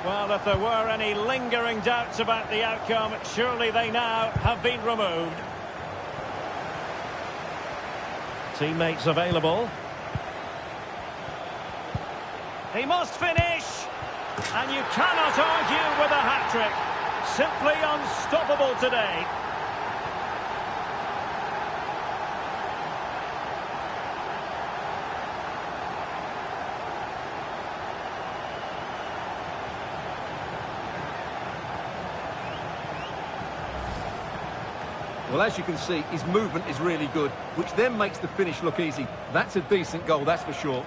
Well, if there were any lingering doubts about the outcome, surely they now have been removed. Teammates available. He must finish! And you cannot argue with a hat-trick. Simply unstoppable today. Well, as you can see, his movement is really good, which then makes the finish look easy. That's a decent goal, that's for sure.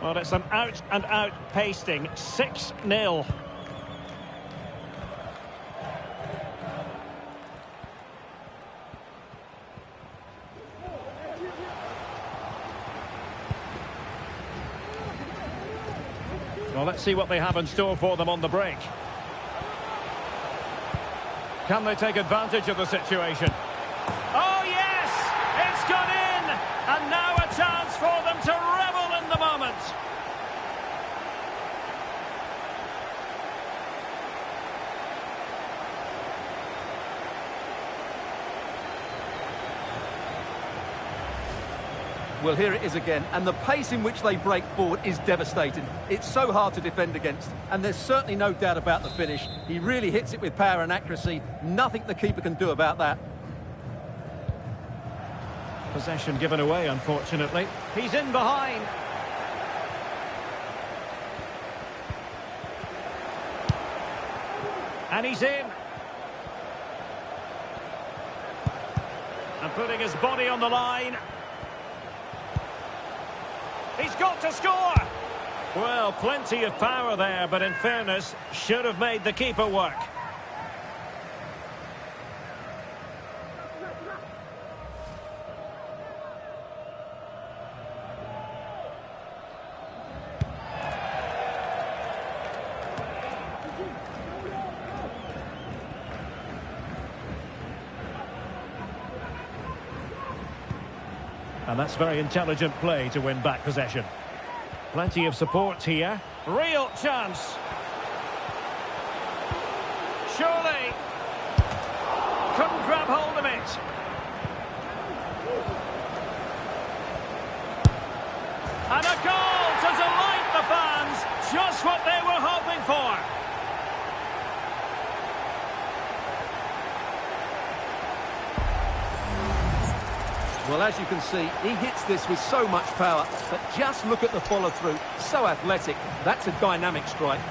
Well, it's an out-and-out pasting. 6-0. Well, let's see what they have in store for them on the break. Can they take advantage of the situation? Oh, yes! It's gone in! And now a chance for them to revel in the moment. Well, here it is again, and the pace in which they break forward is devastating. It's so hard to defend against, and there's certainly no doubt about the finish. He really hits it with power and accuracy. Nothing the keeper can do about that. Possession given away, unfortunately. He's in behind. And he's in. And putting his body on the line. He's got to score! Well, plenty of power there, but in fairness, should have made the keeper work. And that's very intelligent play to win back possession. Plenty of support here. Real chance. Surely. Couldn't grab hold of it. And a goal to delight the fans. Just what they were hoping for. Well, as you can see, he hits this with so much power, but just look at the follow-through. So athletic. That's a dynamic strike.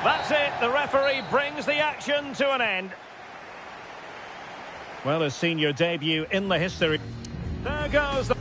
That's it. The referee brings the action to an end. Well, his senior debut in the history. There goes the...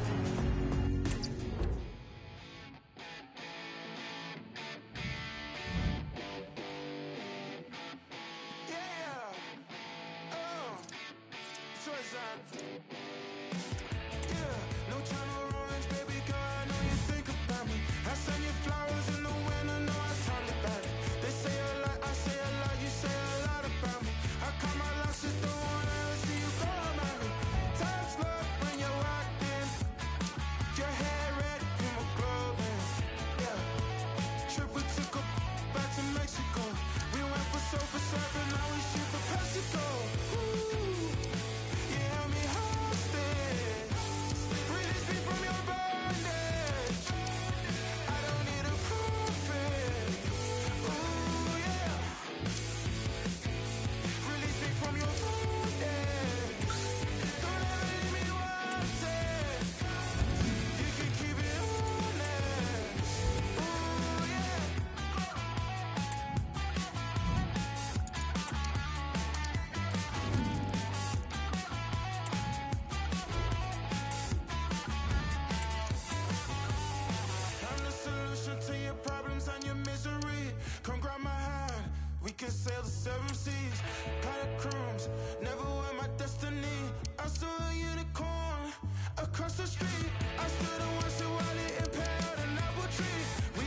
can sail the 7 seas, catacombs, never were my destiny. I saw a unicorn across the street. I stood and watched it while it impaled an apple tree. We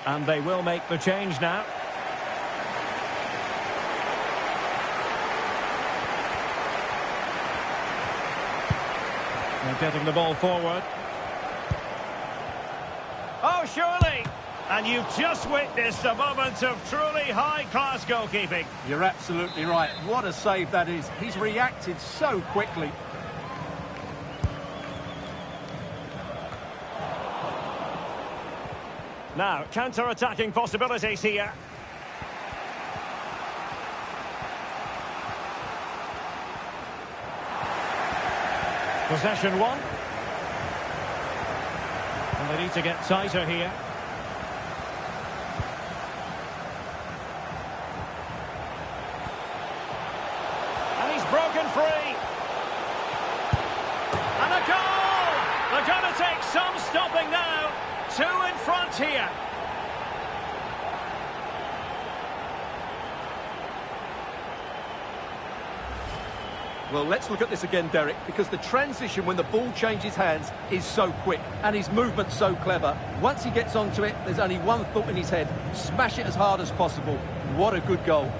And they will make the change now. They're getting the ball forward. Oh, surely! And you've just witnessed a moment of truly high-class goalkeeping. You're absolutely right. What a save that is. He's reacted so quickly. Now, counter-attacking possibilities here. Possession one. And they need to get tighter here. And he's broken free. And a goal! They're going to take some stopping now. Two in front here. Well, let's look at this again, Derek, because the transition when the ball changes hands is so quick and his movement's so clever. Once he gets onto it, there's only one thought in his head: smash it as hard as possible. What a good goal.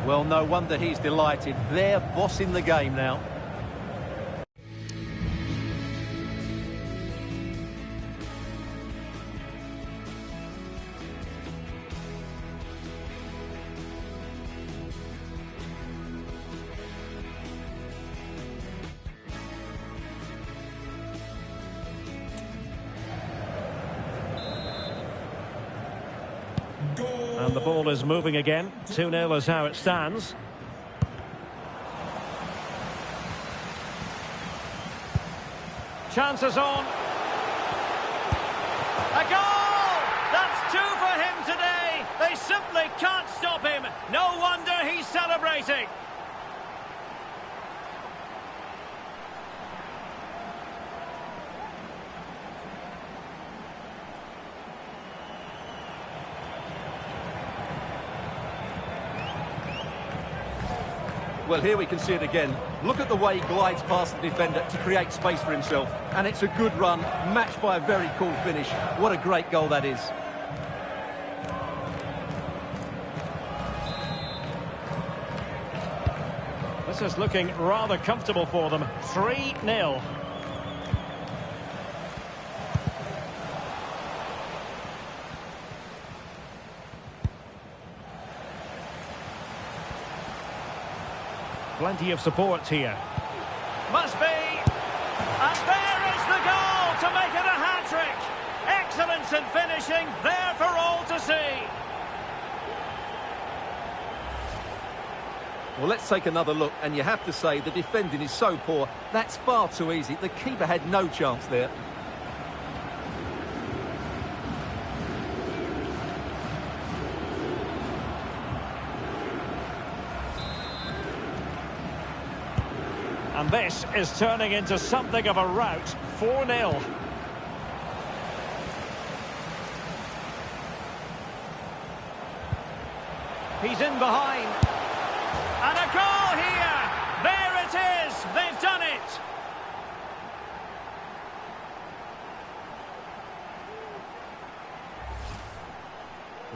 Well, no wonder he's delighted. They're bossing the game now. And the ball is moving again. 2-0 is how it stands. Chances on. A goal! That's two for him today. They simply can't stop him. No wonder he's celebrating. Well, here we can see it again. Look at the way he glides past the defender to create space for himself. And it's a good run, matched by a very cool finish. What a great goal that is. This is looking rather comfortable for them. 3-0. Plenty of support here. Must be. And there is the goal to make it a hat-trick. Excellence in finishing, there for all to see. Well, let's take another look, and you have to say the defending is so poor. That's far too easy. The keeper had no chance there. And this is turning into something of a rout. 4-0. He's in behind. And a goal here! There it is! They've done it!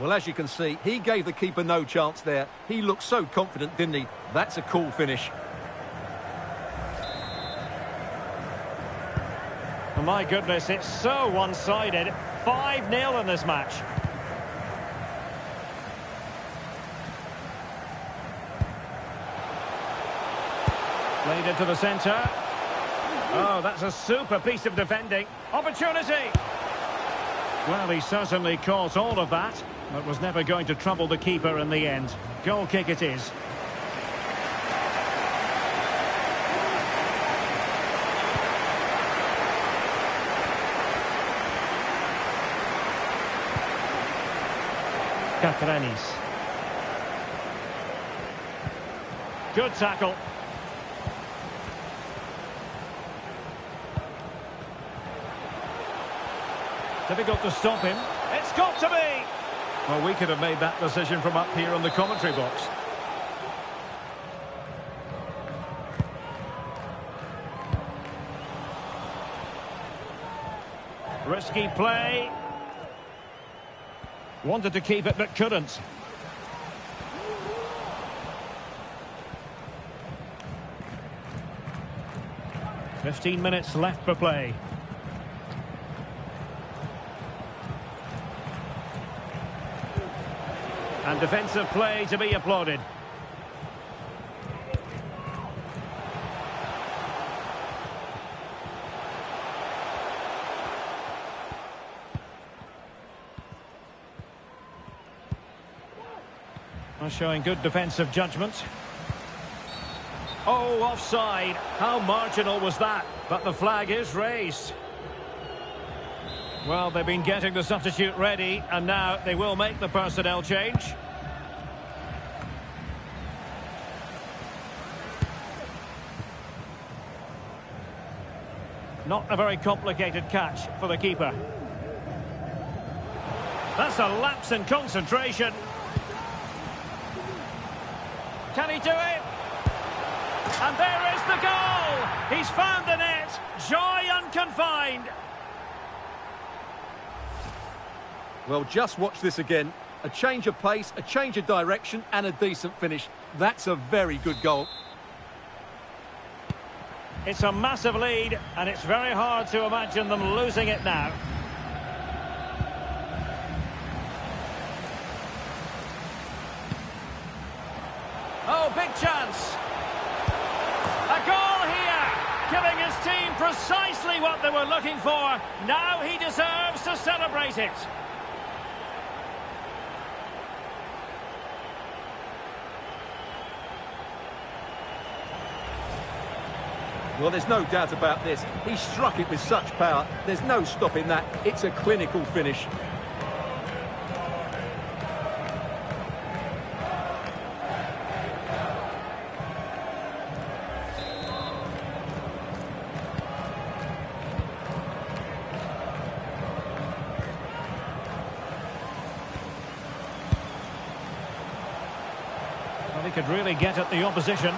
Well, as you can see, he gave the keeper no chance there. He looked so confident, didn't he? That's a cool finish. My goodness, it's so one-sided. 5-0 in this match. Played into the centre. Oh, that's a super piece of defending. Opportunity! Well, he certainly caught all of that, but was never going to trouble the keeper in the end. Goal kick it is. Catranis. Good tackle. Difficult to stop him. It's got to be! Well, we could have made that decision from up here in the commentary box. Risky play. Wanted to keep it but couldn't. "15 minutes left for play." And defensive play to be applauded. Showing good defensive judgment. Oh, offside. How marginal was that? But the flag is raised. Well, they've been getting the substitute ready, and now they will make the personnel change. Not a very complicated catch for the keeper. That's a lapse in concentration. Can he do it? And there is the goal! He's found the net. Joy unconfined. Well, just watch this again. A change of pace, a change of direction, and a decent finish. That's a very good goal. It's a massive lead, and it's very hard to imagine them losing it now. Oh, big chance. A goal here, giving his team precisely what they were looking for. Now he deserves to celebrate it. Well, there's no doubt about this. He struck it with such power. There's no stopping that. It's a clinical finish. Well, he could really get at the opposition.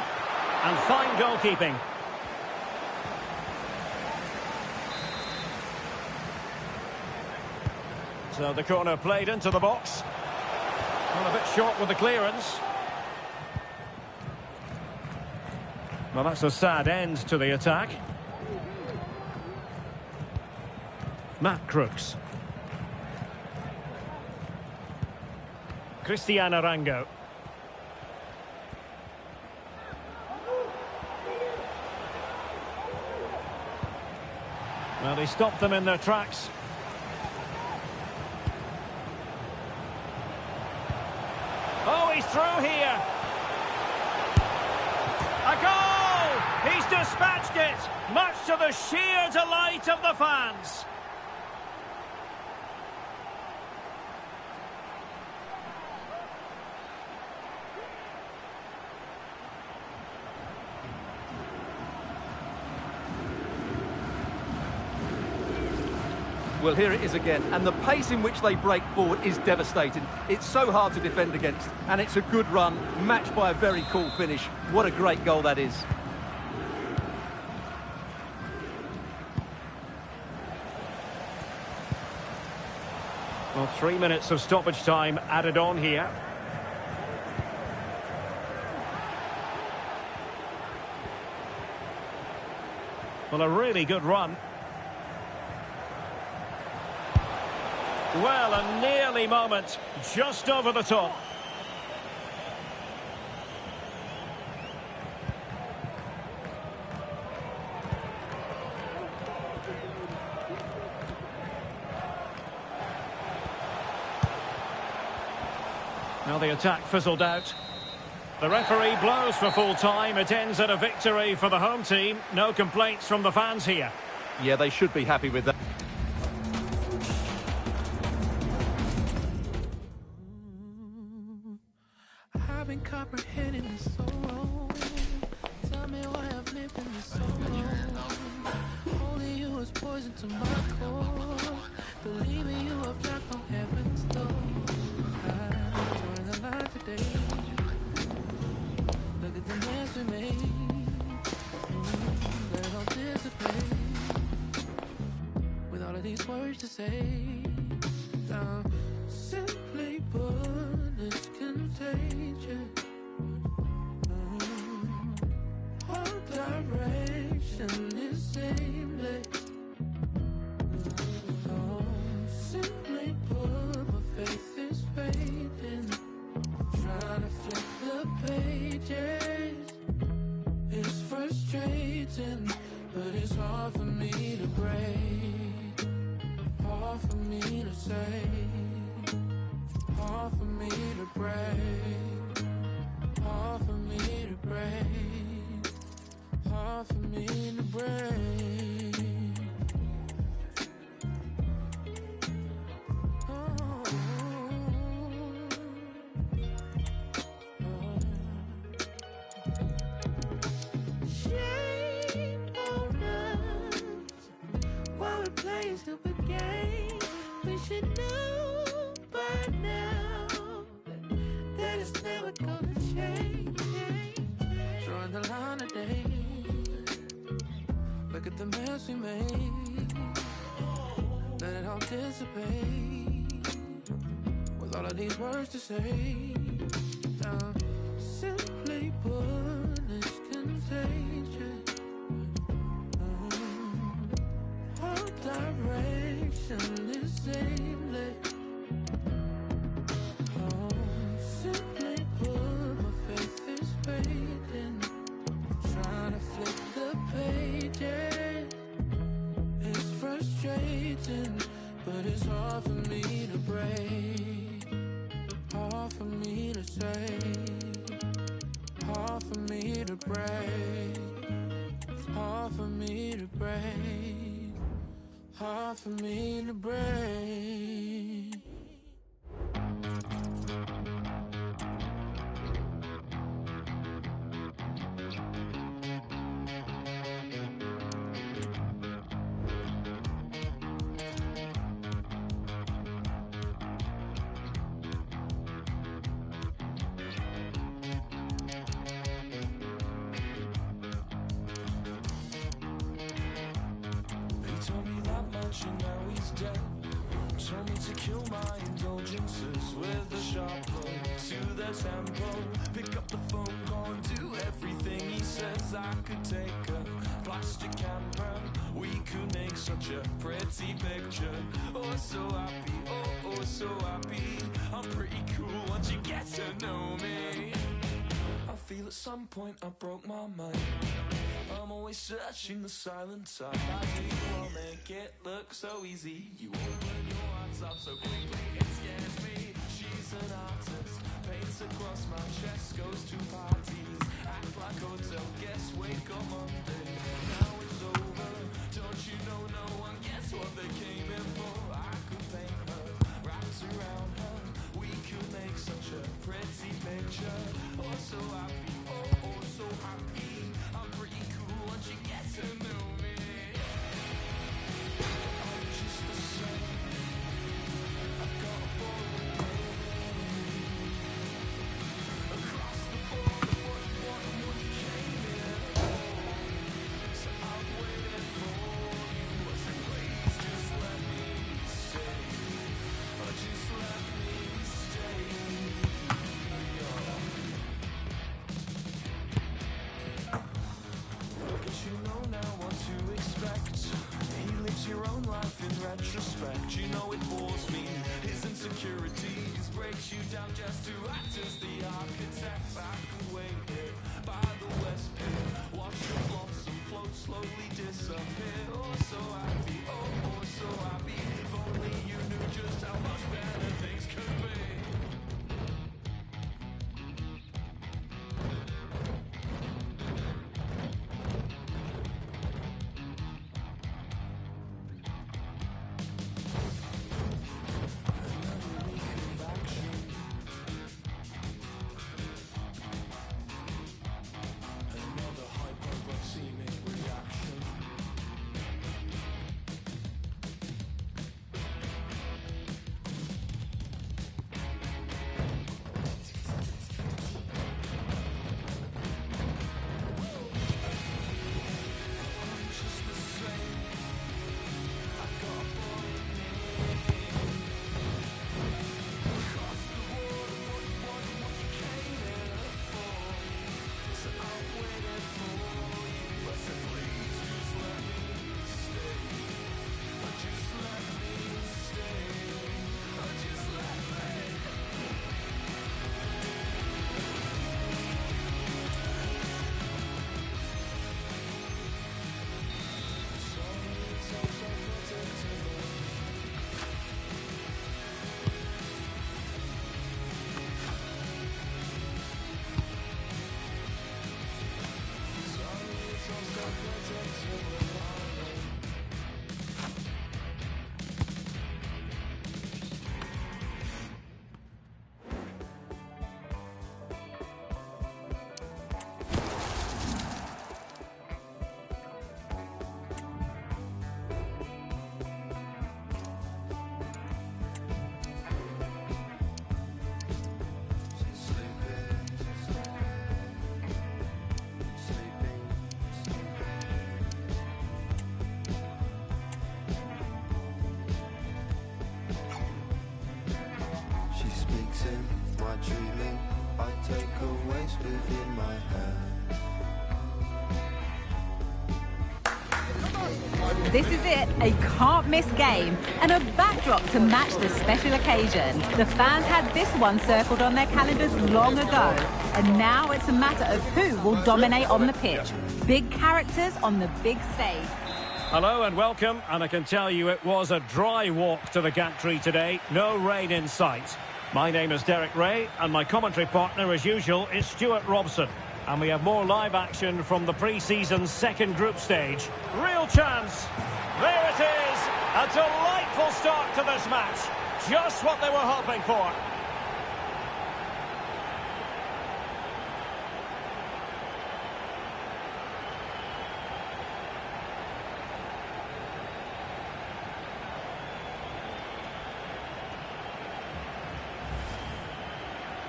And fine goalkeeping. So the corner played into the box. Well, a bit short with the clearance. Well, that's a sad end to the attack. Matt Crooks. Cristian Arango. Well, he stopped them in their tracks. Oh, he's through here. A goal! He's dispatched it, much to the sheer delight of the fans. Well, here it is again, and the pace in which they break forward is devastating. It's so hard to defend against, and it's a good run, matched by a very cool finish. What a great goal that is. Well, 3 minutes of stoppage time added on here. Well, a really good run. Well, a nearly moment, just over the top. Now the attack fizzled out. The referee blows for full time. It ends at a victory for the home team. No complaints from the fans here. Yeah, they should be happy with that. I've been comprehending this so wrong. Tell me why I've lived in this so long. Only you is poison to my core. Believe me, you have knocked on heaven's door. I joined the line today. Look at the mess we made. They don't dissipate. With all of these these words to say. Now, simply put, it's contagious. All direction is aimless. Simply put, my faith is fading. Trying to flip the pages, it's frustrating, but it's hard for me to break, hard for me to say, hard for me to break, hard for me to break, hard for me to break. Stupid game. We should know by now that it's never gonna change. Drawing the line today. Look at the mess we made. Let it all dissipate. With all of these words to say. Now, simply put, it's contagious. Direction is aimless. Simply put, my faith is fading. Trying to flip the pages, it's frustrating, but it's hard for me to break, hard for me to say, hard for me to break, hard for me to break, hard for me to break. And now he's dead. Told me to kill my indulgences with a sharp blow to the tempo. Pick up the phone, call and do everything he says. I could take a plastic camera, we could make such a pretty picture. Oh, so happy, oh, so happy. I'm pretty cool once you get to know me. I feel at some point I broke my mind. I'm always searching the silent side. I do wanna make it look so easy. You open your heart up so quickly, it scares me. She's an artist, paints across my chest, goes to parties, act like hotel guests, wake on Monday. Now it's over, don't you know no one gets what they came in for? I could paint her, wraps around her, we could make such a pretty picture. Oh, so happy, oh, so happy. I'm pretty cool once you get to know me. I'm just the same. I've got a ball across the border. What you came here for? So I've waited for you. I said, please just let me stay. Or just let me stay. You know now what to expect. He lives your own life in retrospect. You know it bores me. His insecurities breaks you down just to act as the architect. I can wait here by the West Pier. Watch the blossom float slowly disappear. Oh, so happy, oh, so happy. If only you knew just how much better things could be. She speaks in my dreaming. I take a waste within my head. This is it, a can't-miss game and a backdrop to match the special occasion. The fans had this one circled on their calendars long ago, and now it's a matter of who will dominate on the pitch. Big characters on the big stage. Hello and welcome, and I can tell you it was a dry walk to the gantry today. No rain in sight. My name is Derek Ray, and my commentary partner, as usual, is Stuart Robson. And we have more live action from the pre-season second group stage. Real chance. There it is. A delightful start to this match. Just what they were hoping for.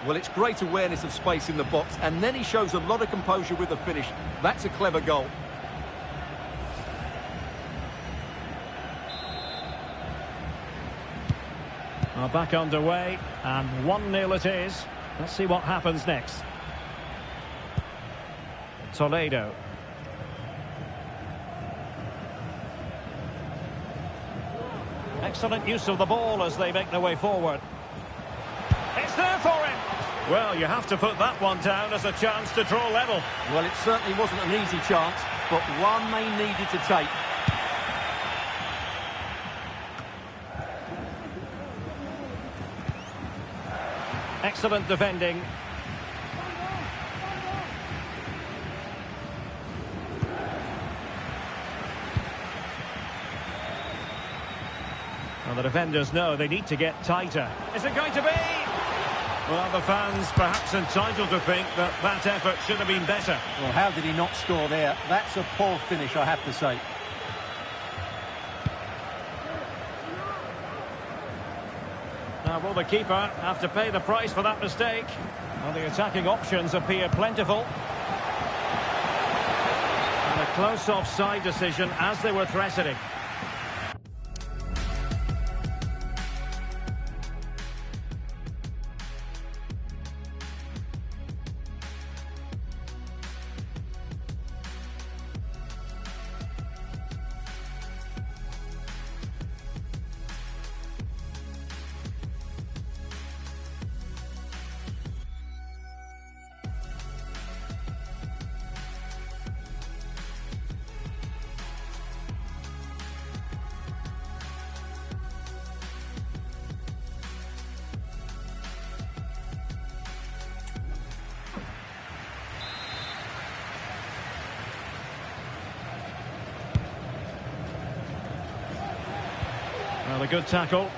Well, it's great awareness of space in the box, and then he shows a lot of composure with the finish. That's a clever goal. Back underway, and 1-0 it is. Let's see what happens next. Toledo. Excellent use of the ball as they make their way forward. It's there for him. Well, you have to put that one down as a chance to draw level. Well, it certainly wasn't an easy chance, but one they needed to take. Excellent defending. Well, the defenders know they need to get tighter. Is it going to be? Well, the fans perhaps entitled to think that that effort should have been better. Well, how did he not score there? That's a poor finish, I have to say. Now, will the keeper have to pay the price for that mistake? Well, the attacking options appear plentiful. And a close offside decision as they were threatening. Well, a good tackle.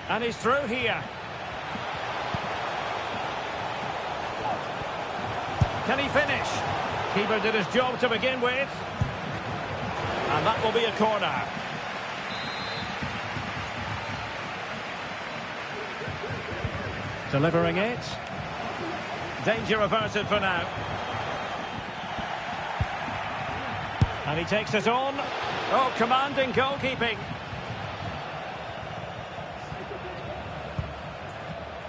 And he's through here. Can he finish? Keeper did his job to begin with. And that will be a corner. Delivering it. Danger averted for now. And he takes it on. Oh, commanding goalkeeping.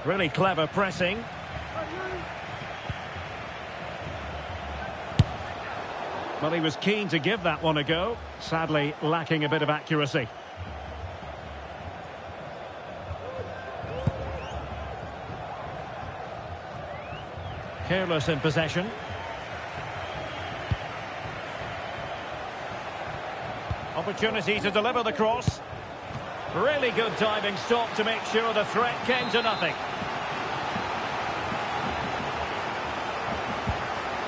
Really clever pressing. Well, he was keen to give that one a go. Sadly, lacking a bit of accuracy. Careless in possession. Opportunity to deliver the cross. Really good diving stop to make sure the threat came to nothing.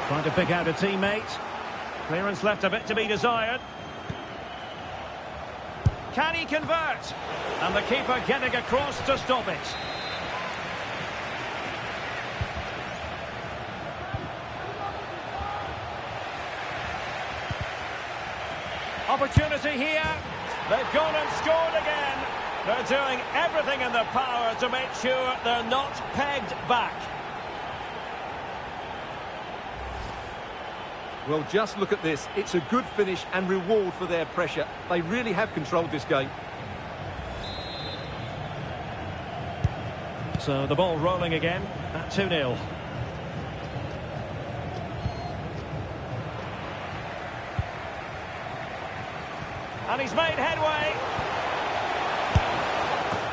Trying to pick out a teammate. Clearance left a bit to be desired. Can he convert? And the keeper getting across to stop it. Opportunity here. They've gone and scored again. They're doing everything in their power to make sure they're not pegged back. Well, just look at this. It's a good finish and reward for their pressure. They really have controlled this game. So the ball rolling again at 2-0. And he's made headway.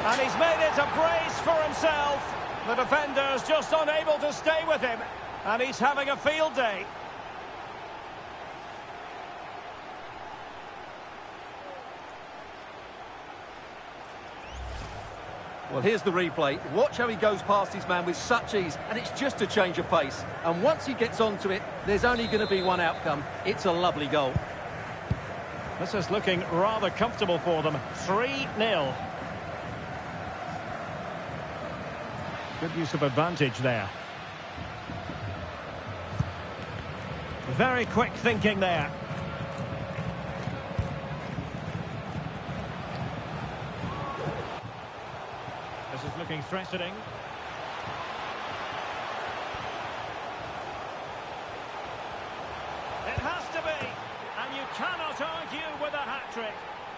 And he's made it a brace for himself. The defender's just unable to stay with him. And he's having a field day. Well, here's the replay. Watch how he goes past his man with such ease, and it's just a change of pace. And once he gets onto it, there's only going to be one outcome. It's a lovely goal. This is looking rather comfortable for them. 3-0. Good use of advantage there. Very quick thinking there. This is looking threatening. It has to be. And you cannot argue with a hat-trick.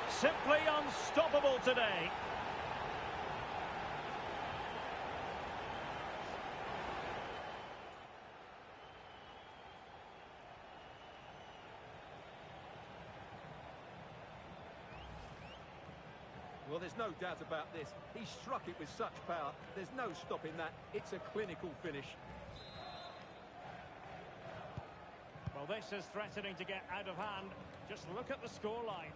Simply unstoppable today. Well, there's no doubt about this. He struck it with such power. There's no stopping that. It's a clinical finish. Well, this is threatening to get out of hand. Just look at the scoreline.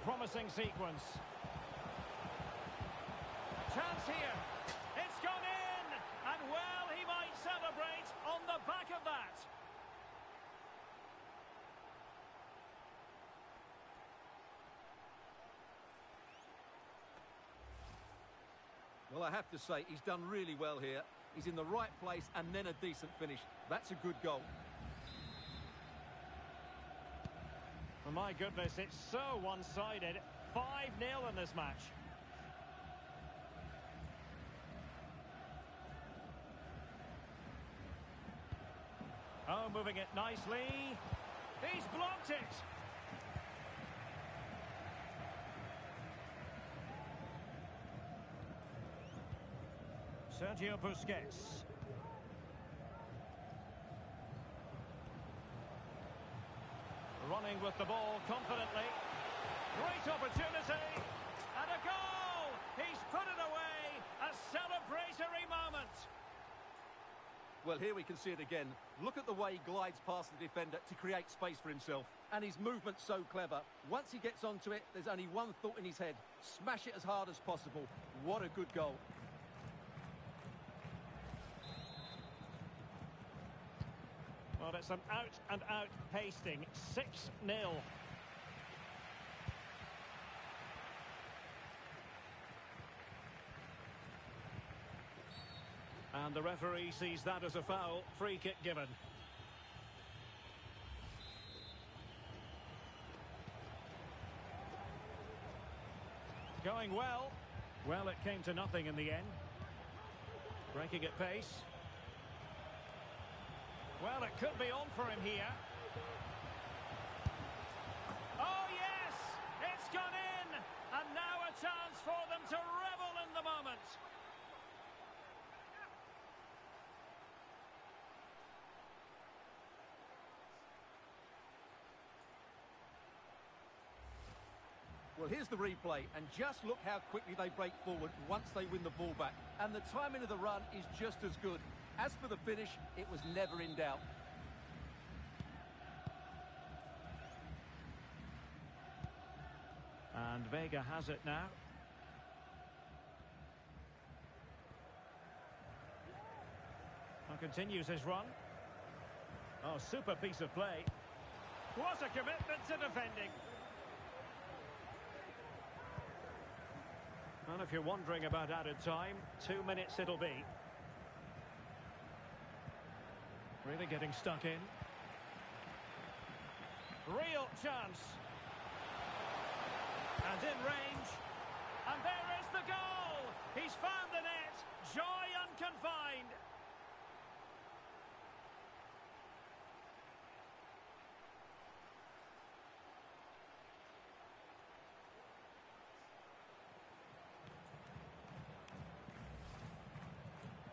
Promising sequence. Chance here. It's gone in. And well, he might celebrate on the back of that. Well, I have to say, he's done really well here. He's in the right place and then a decent finish. That's a good goal. Oh, my goodness, it's so one-sided. 5-0 in this match. Oh, moving it nicely. He's blocked it. Sergio Busquets. Running with the ball confidently. Great opportunity. And a goal! He's put it away. A celebratory moment. Well, here we can see it again. Look at the way he glides past the defender to create space for himself. And his movement's so clever. Once he gets onto it, there's only one thought in his head. Smash it as hard as possible. What a good goal. Well, it's an out-and-out pasting. 6-0. And the referee sees that as a foul. Free kick given. Going well. Well, it came to nothing in the end. Breaking at pace. Well, it could be on for him here. Oh, yes! It's gone in! And now a chance for them to revel in the moment. Well, here's the replay, and just look how quickly they break forward once they win the ball back. And the timing of the run is just as good. As for the finish, it was never in doubt. And Vega has it now. And continues his run. Oh, super piece of play. What a commitment to defending. And if you're wondering about added time, 2 minutes it'll be. Really getting stuck in. Real chance. And in range. And there is the goal! He's found the net. Joy unconfined.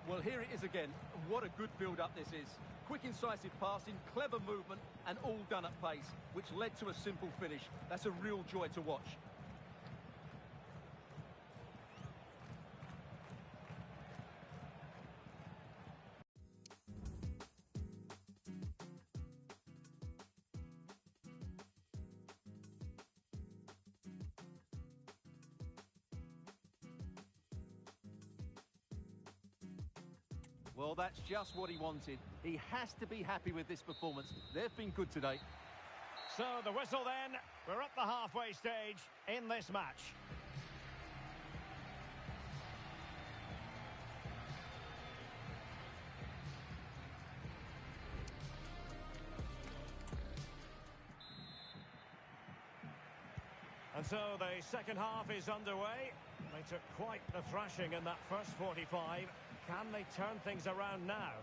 Well, here it is again. What a good build-up this is. Quick, incisive passing, clever movement, and all done at pace, which led to a simple finish. That's a real joy to watch. Well, that's just what he wanted. He has to be happy with this performance. They've been good today. So the whistle then. We're up the halfway stage in this match. And so the second half is underway. They took quite the thrashing in that first 45. Can they turn things around now?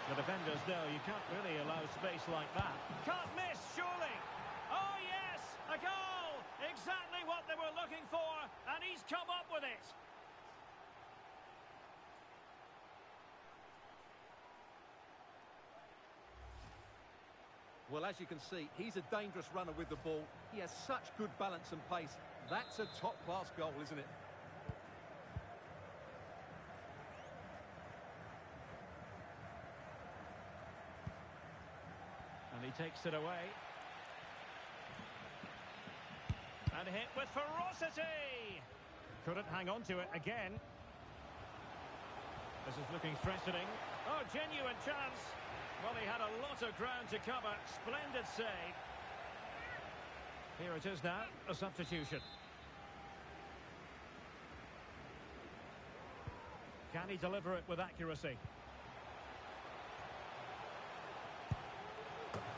The defenders know you can't really allow space like that. Can't miss, surely! Oh yes, a goal! Exactly what they were looking for, and he's come up with it. Well, as you can see, he's a dangerous runner with the ball. He has such good balance and pace. That's a top-class goal, isn't it? And he takes it away. And hit with ferocity! Couldn't hang on to it again. This is looking threatening. Oh, genuine chance. Well, he had a lot of ground to cover. Splendid save. Here it is now, a substitution. Can he deliver it with accuracy?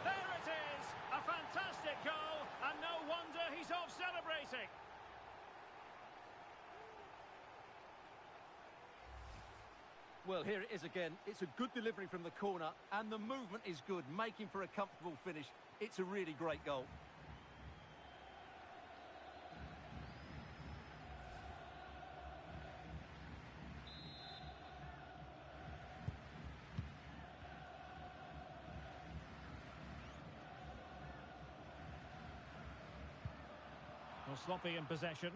There it is! A fantastic goal, and no wonder he's off celebrating. Well, here it is again. It's a good delivery from the corner, and the movement is good, making for a comfortable finish. It's a really great goal. Well, sloppy in possession.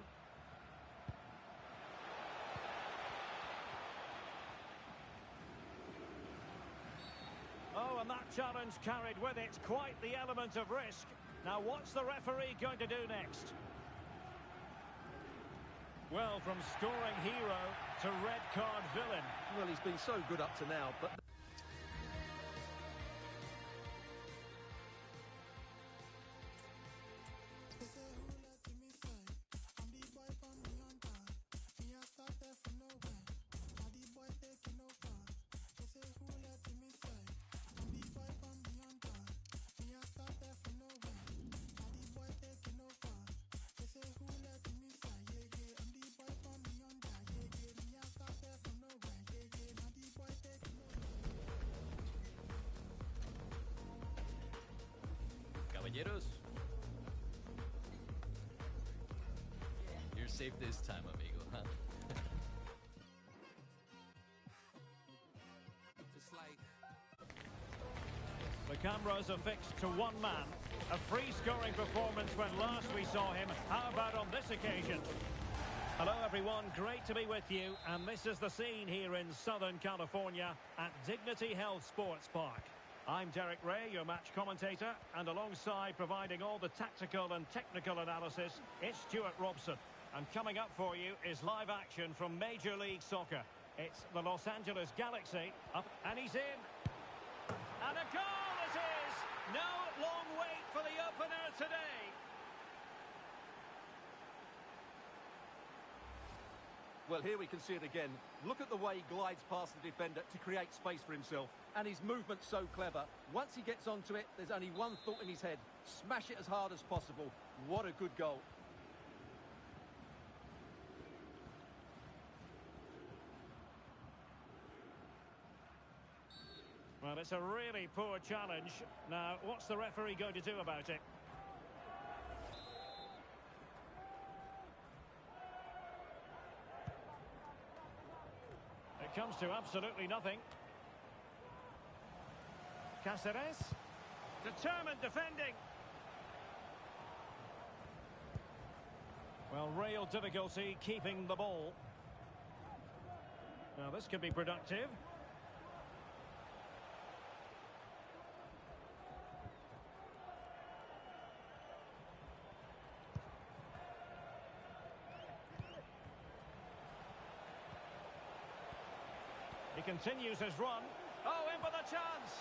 Oh, and that challenge carried with it quite the element of risk. Now, what's the referee going to do next? Well, from scoring hero to red card villain. Well, he's been so good up to now, but... Caballeros. You're safe this time, amigo, huh? Just like The cameras are fixed to one man. A free-scoring performance when last we saw him. How about on this occasion? Hello everyone, great to be with you. And this is the scene here in Southern California at Dignity Health Sports Park. I'm Derek Ray, your match commentator, and alongside providing all the tactical and technical analysis, it's Stuart Robson. And coming up for you is live action from Major League Soccer. It's the Los Angeles Galaxy. Up, and he's in. And a goal it is! No long wait for the opener today. Well, here we can see it again. Look at the way he glides past the defender to create space for himself. And his movement's so clever. Once he gets onto it, there's only one thought in his head. Smash it as hard as possible. What a good goal. Well, it's a really poor challenge. Now, what's the referee going to do about it? It comes to absolutely nothing. Cáceres. Determined defending. Well, real difficulty keeping the ball. Now, this could be productive. He continues his run. Oh, in for the chance.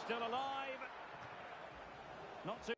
Still alive. Not too...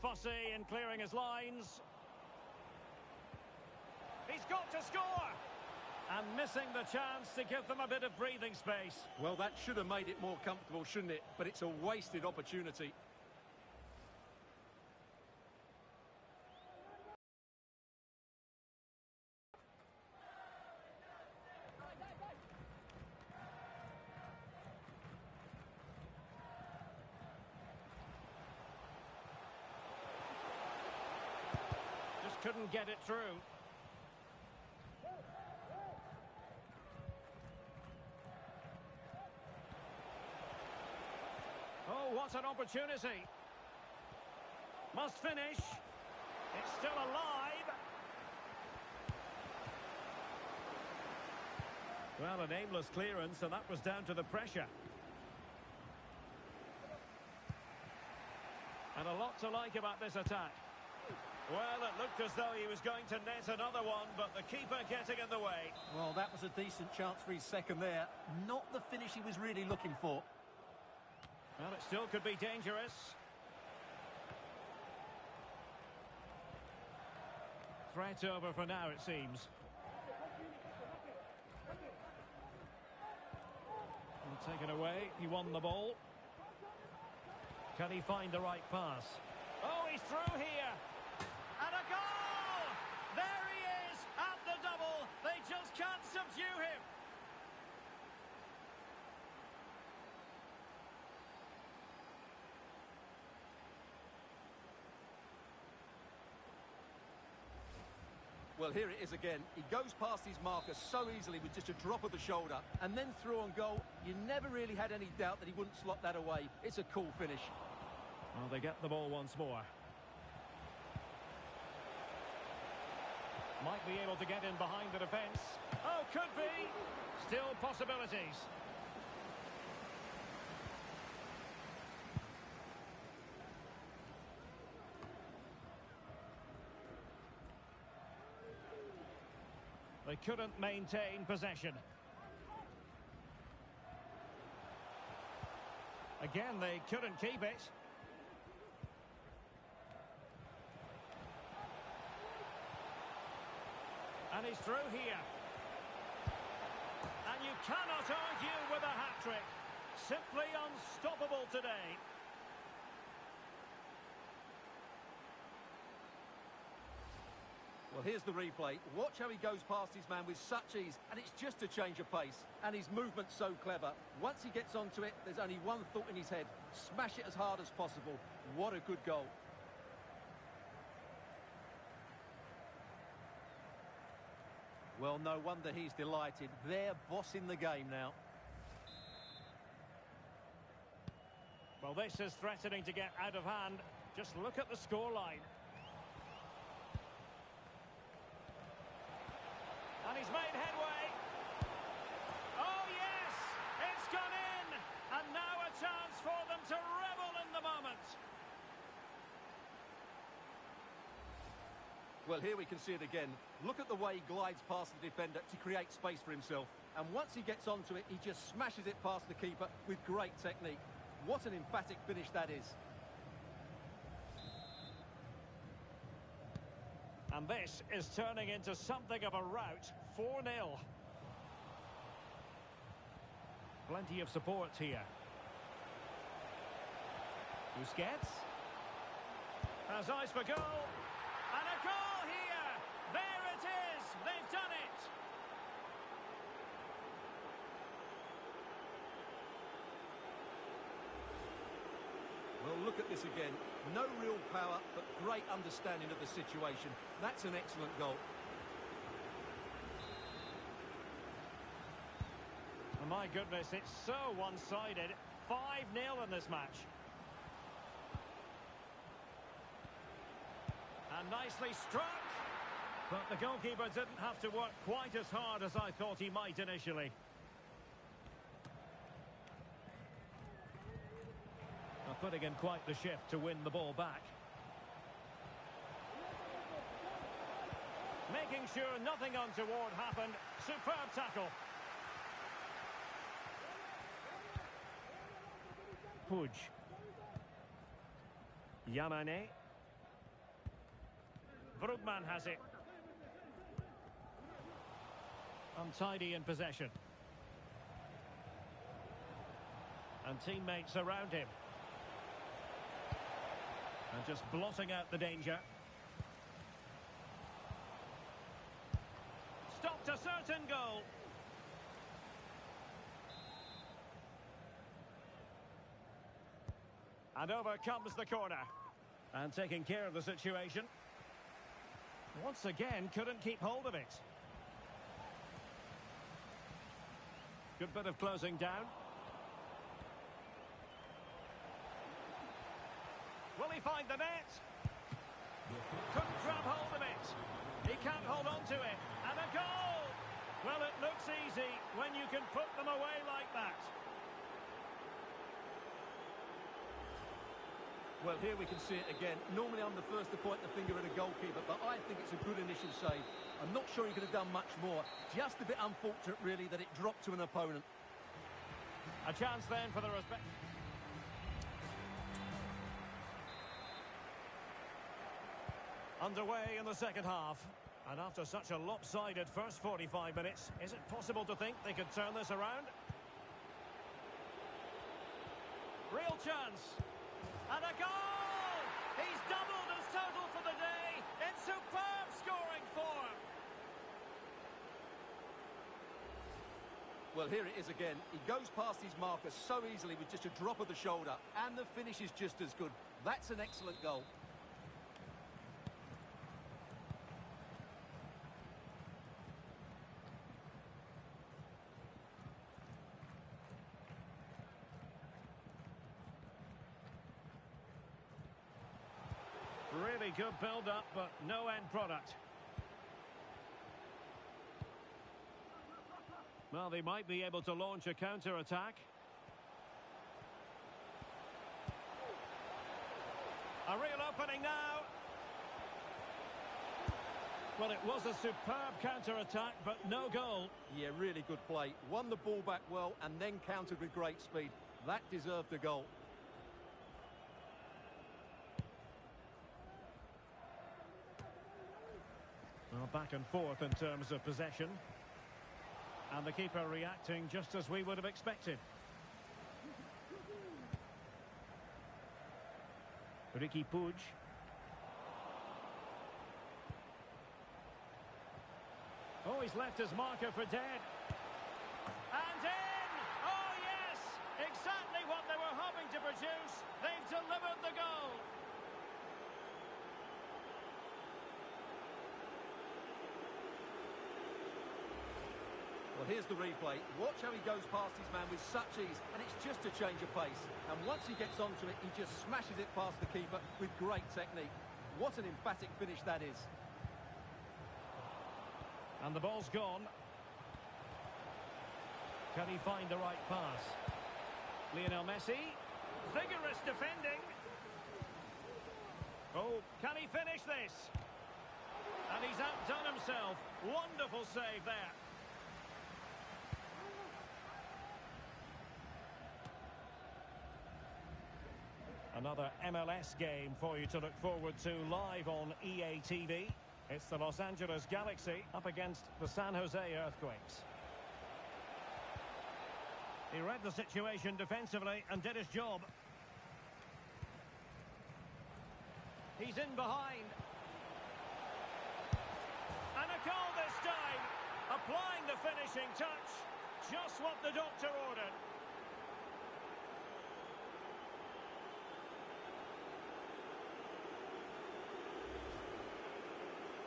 Fussy in clearing his lines. He's got to score! And missing the chance to give them a bit of breathing space. Well, that should have made it more comfortable, shouldn't it? But it's a wasted opportunity. Just couldn't get it through. Oh, what an opportunity. Must finish. It's still alive. Well, an aimless clearance, and that was down to the pressure. And a lot to like about this attack. Well, it looked as though he was going to net another one, but the keeper getting in the way. Well, that was a decent chance for his second there. Not the finish he was really looking for. Well, it still could be dangerous. Threat over for now, it seems. And taken away, he won the ball. Can he find the right pass? Oh, he's through here! And a goal! There he is at the double. They just can't subdue him. Well, here it is again. He goes past his marker so easily with just a drop of the shoulder. And then through on goal, you never really had any doubt that he wouldn't slot that away. It's a cool finish. Well, they get the ball once more. Might be able to get in behind the defence. Oh, could be. Still possibilities. They couldn't maintain possession. Again, they couldn't keep it. And he's through here. And you cannot argue with a hat-trick. Simply unstoppable today. Well, here's the replay. Watch how he goes past his man with such ease, and it's just a change of pace. And his movement's so clever. Once he gets onto it, there's only one thought in his head. Smash it as hard as possible. What a good goal. Well, no wonder he's delighted. They're bossing the game now. Well, this is threatening to get out of hand. Just look at the scoreline. And he's made headway. Oh, yes! It's gone in! And now a chance for them to revel in the moment. Well, here we can see it again. Look at the way he glides past the defender to create space for himself. And once he gets onto it, he just smashes it past the keeper with great technique. What an emphatic finish that is. And this is turning into something of a rout. 4-0. Plenty of support here. Busquets. Has eyes for goal. And a goal here! There it is! They've done it! Well, look at this again. No real power, but great understanding of the situation. That's an excellent goal. Oh, my goodness, it's so one-sided. 5-0 in this match. And nicely struck. But the goalkeeper didn't have to work quite as hard as I thought he might initially. Well, putting in quite the shift to win the ball back. Making sure nothing untoward happened. Superb tackle. Puig. Yamane. Brugman has it. Untidy in possession. And teammates around him. And just blotting out the danger. Stopped a certain goal. And over comes the corner. And taking care of the situation. Once again, couldn't keep hold of it. Good bit of closing down. Will he find the net? Couldn't grab hold of it. He can't hold on to it. And a goal! Well, it looks easy when you can put them away like that. Well, here we can see it again. Normally I'm the first to point the finger at a goalkeeper, but I think it's a good initial save. I'm not sure he could have done much more. Just a bit unfortunate, really, that it dropped to an opponent. A chance then for the respect. Underway in the second half. And after such a lopsided first 45 minutes, is it possible to think they could turn this around? Real chance. And a goal! He's doubled his total for the day in superb scoring form. Well, here it is again. He goes past his marker so easily with just a drop of the shoulder, and the finish is just as good. That's an excellent goal. Really good build-up, but no end product. Well, they might be able to launch a counter-attack. A real opening now. Well, it was a superb counter-attack, but no goal. Yeah, really good play. Won the ball back well and then countered with great speed. That deserved a goal. Well, back and forth in terms of possession. And the keeper reacting just as we would have expected. Ricky Puig. he's left his marker for dead. And in! Oh, yes! Exactly what they were hoping to produce. They've delivered the goal. Well, here's the replay. Watch how he goes past his man with such ease, and it's just a change of pace. And once he gets onto it, he just smashes it past the keeper with great technique. What an emphatic finish that is. And the ball's gone. Can he find the right pass? Lionel Messi. Vigorous defending. Oh, can he finish this? And he's outdone himself. Wonderful save there. Another MLS game for you to look forward to live on EA TV. It's the Los Angeles Galaxy up against the San Jose Earthquakes. He read the situation defensively and did his job. He's in behind. And a goal this time. Applying the finishing touch. Just what the doctor ordered.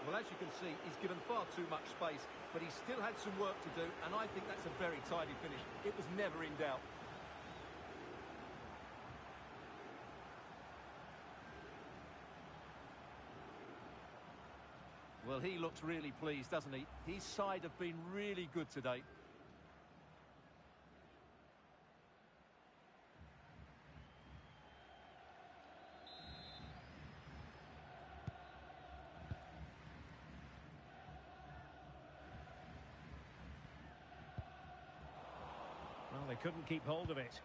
Well, as you can see, he's given far too much space, but he still had some work to do, and I think that's a very tidy finish. It was never in doubt. Well, he looks really pleased, doesn't he? His side have been really good today. Well, they couldn't keep hold of it.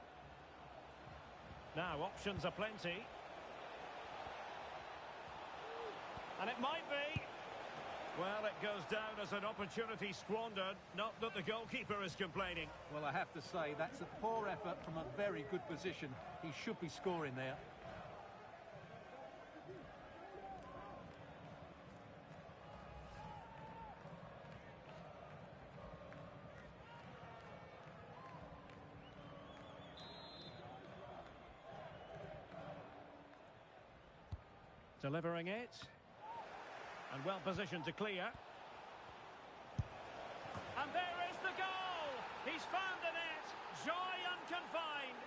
Now, options are plenty. And it might be. Well, it goes down as an opportunity squandered. Not that the goalkeeper is complaining. Well, I have to say, that's a poor effort from a very good position. He should be scoring there. Delivering it. And well positioned to clear. And there is the goal! He's found the net! Joy unconfined!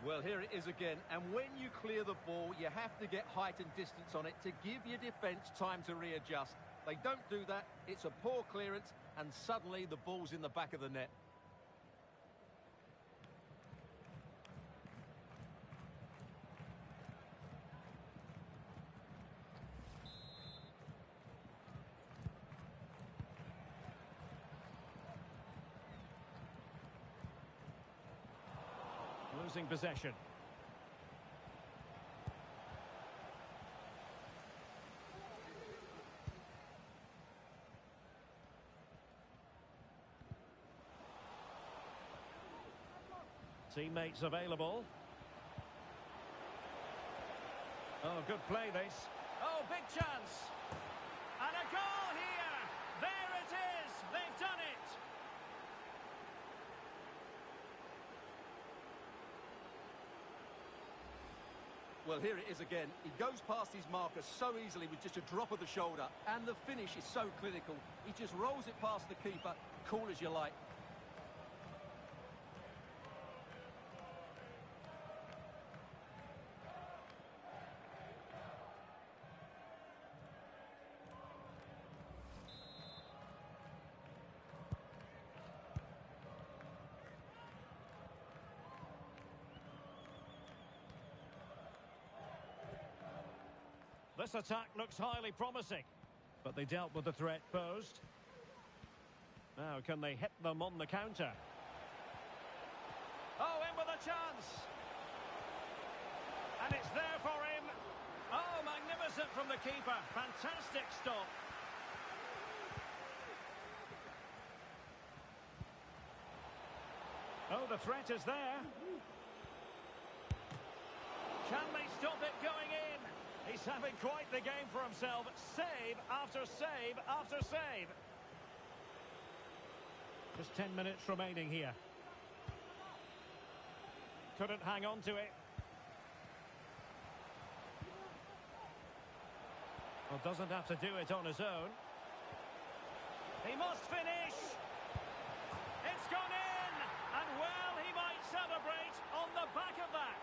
Well, here it is again, and when you clear the ball, you have to get height and distance on it to give your defence time to readjust. They don't do that, it's a poor clearance, and suddenly the ball's in the back of the net. Losing possession. Teammates available. Oh, good play this. Oh, big chance. And a goal here. There it is. They've done it. Well, here it is again. He goes past his marker so easily with just a drop of the shoulder, and the finish is so clinical. He just rolls it past the keeper, cool as you like. This attack looks highly promising, but they dealt with the threat posed. Now, can they hit them on the counter? Oh, in with a chance! And it's there for him. Oh, magnificent from the keeper. Fantastic stop. Oh, the threat is there. Can they stop it going in? He's having quite the game for himself. Save after save after save. Just 10 minutes remaining here. Couldn't hang on to it. Well, doesn't have to do it on his own. He must finish. It's gone in. And well, he might celebrate on the back of that.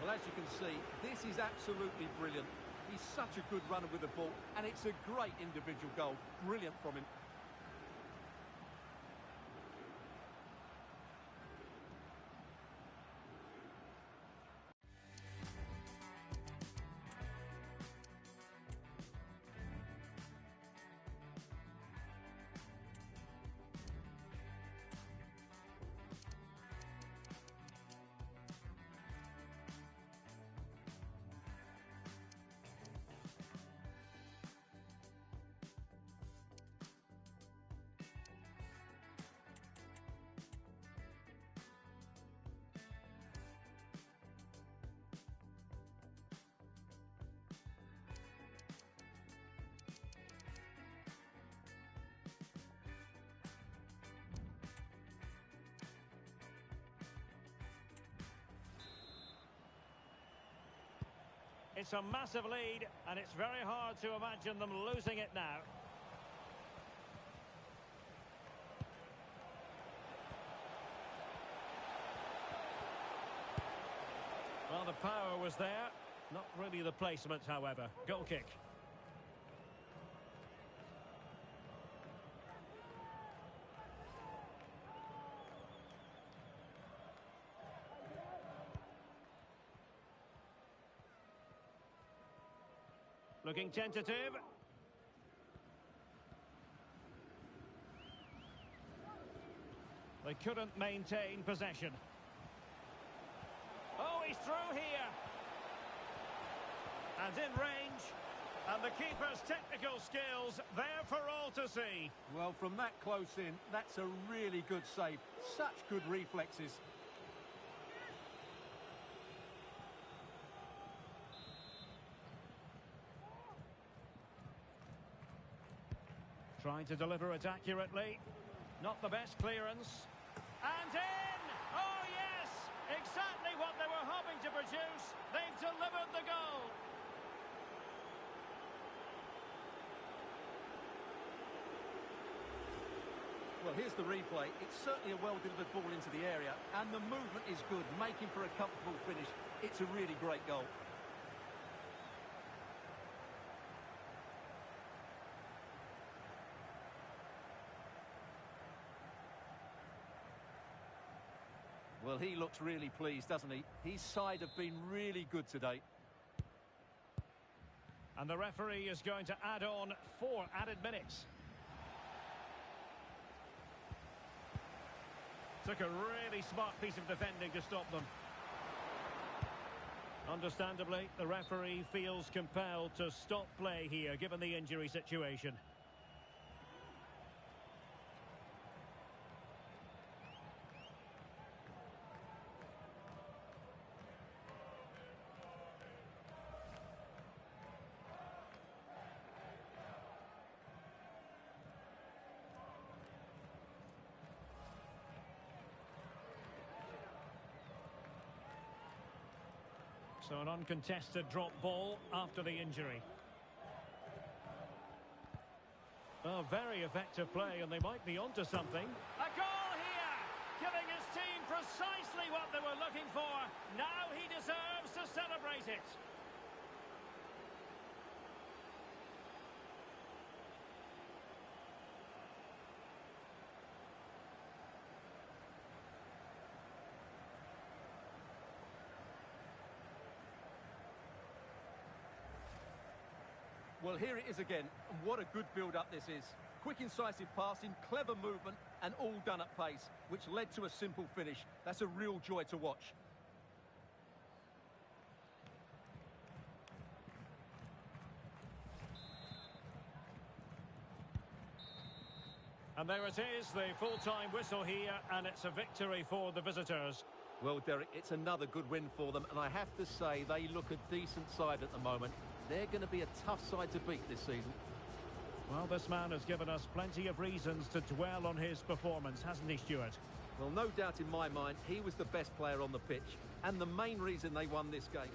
Well, as you can see, this is absolutely brilliant. He's such a good runner with the ball, and it's a great individual goal. Brilliant from him. It's a massive lead, and it's very hard to imagine them losing it now. Well, the power was there. Not really the placement, however. Goal kick. Looking tentative. They couldn't maintain possession. Oh, he's through here. And in range. And the keeper's technical skills there for all to see. Well, from that close in, that's a really good save. Such good reflexes. Trying to deliver it accurately. Not the best clearance. And in! Oh, yes! Exactly what they were hoping to produce. They've delivered the goal. Well, here's the replay. It's certainly a well-delivered ball into the area, and the movement is good, making for a comfortable finish. It's a really great goal. Well, he looks really pleased, doesn't he? His side have been really good today. And the referee is going to add on 4 added minutes. Took a really smart piece of defending to stop them. Understandably, the referee feels compelled to stop play here, given the injury situation. So an uncontested drop ball after the injury. Oh, very effective play, and they might be onto something. A goal here, giving his team precisely what they were looking for. Now he deserves to celebrate it. Well, here it is again, and what a good build-up this is. Quick, incisive passing, clever movement, and all done at pace, which led to a simple finish. That's a real joy to watch. And there it is, the full-time whistle here, and it's a victory for the visitors. Well, Derek, it's another good win for them, and I have to say they look a decent side at the moment. They're going to be a tough side to beat this season. Well, this man has given us plenty of reasons to dwell on his performance, hasn't he, Stuart? Well, no doubt in my mind, he was the best player on the pitch, and the main reason they won this game.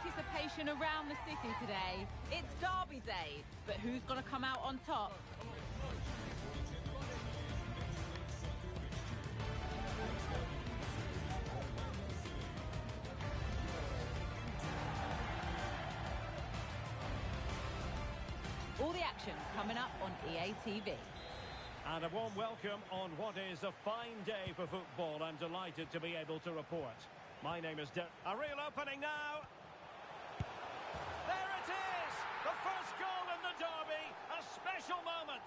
anticipation around the city today. It's Derby Day, but who's going to come out on top? All the action coming up on EA TV. And a warm welcome on what is a fine day for football. I'm delighted to be able to report. My name is Derek. A real opening now. There it is! The first goal in the derby. A special moment.